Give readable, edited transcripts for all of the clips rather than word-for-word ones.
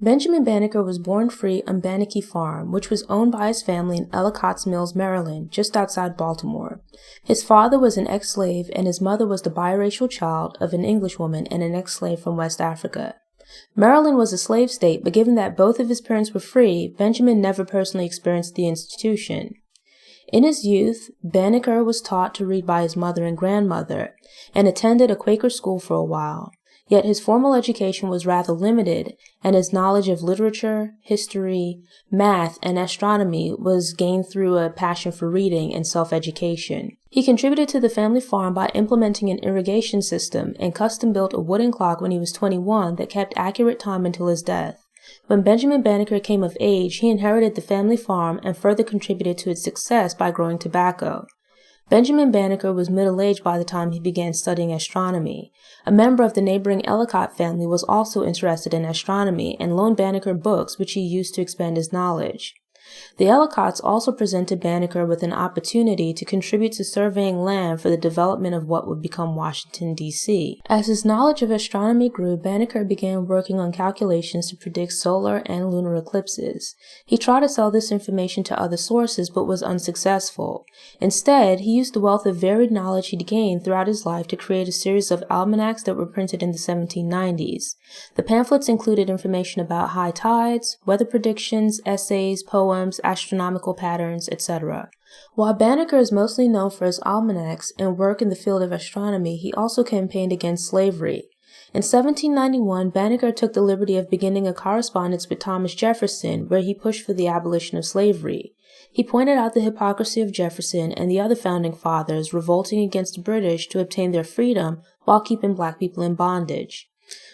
Benjamin Banneker was born free on Banneker Farm, which was owned by his family in Ellicott's Mills, Maryland, just outside Baltimore. His father was an ex-slave and his mother was the biracial child of an Englishwoman and an ex-slave from West Africa. Maryland was a slave state, but given that both of his parents were free, Benjamin never personally experienced the institution. In his youth, Banneker was taught to read by his mother and grandmother, and attended a Quaker school for a while. Yet his formal education was rather limited, and his knowledge of literature, history, math, and astronomy was gained through a passion for reading and self-education. He contributed to the family farm by implementing an irrigation system and custom-built a wooden clock when he was 21 that kept accurate time until his death. When Benjamin Banneker came of age, he inherited the family farm and further contributed to its success by growing tobacco. Benjamin Banneker was middle-aged by the time he began studying astronomy. A member of the neighboring Ellicott family was also interested in astronomy and loaned Banneker books which he used to expand his knowledge. The Ellicotts also presented Banneker with an opportunity to contribute to surveying land for the development of what would become Washington, D.C. As his knowledge of astronomy grew, Banneker began working on calculations to predict solar and lunar eclipses. He tried to sell this information to other sources but was unsuccessful. Instead, he used the wealth of varied knowledge he'd gained throughout his life to create a series of almanacs that were printed in the 1790s. The pamphlets included information about high tides, weather predictions, essays, poems, astronomical patterns, etc. While Banneker is mostly known for his almanacs and work in the field of astronomy, he also campaigned against slavery. In 1791, Banneker took the liberty of beginning a correspondence with Thomas Jefferson, where he pushed for the abolition of slavery. He pointed out the hypocrisy of Jefferson and the other founding fathers revolting against the British to obtain their freedom while keeping black people in bondage.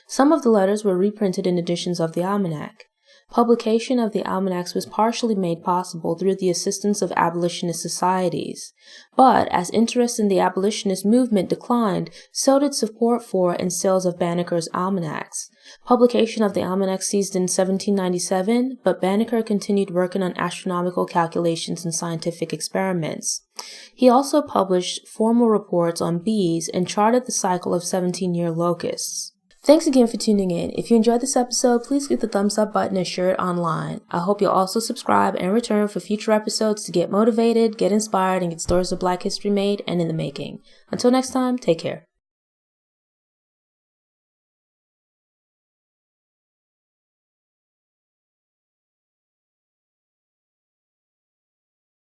Some of the letters were reprinted in editions of the almanac. Publication of the almanacs was partially made possible through the assistance of abolitionist societies. But as interest in the abolitionist movement declined, so did support for and sales of Banneker's almanacs. Publication of the almanac ceased in 1797, but Banneker continued working on astronomical calculations and scientific experiments. He also published formal reports on bees and charted the cycle of 17-year locusts. Thanks again for tuning in. If you enjoyed this episode, please hit the thumbs up button and share it online. I hope you'll also subscribe and return for future episodes to get motivated, get inspired, and get stories of Black history made and in the making. Until next time, take care.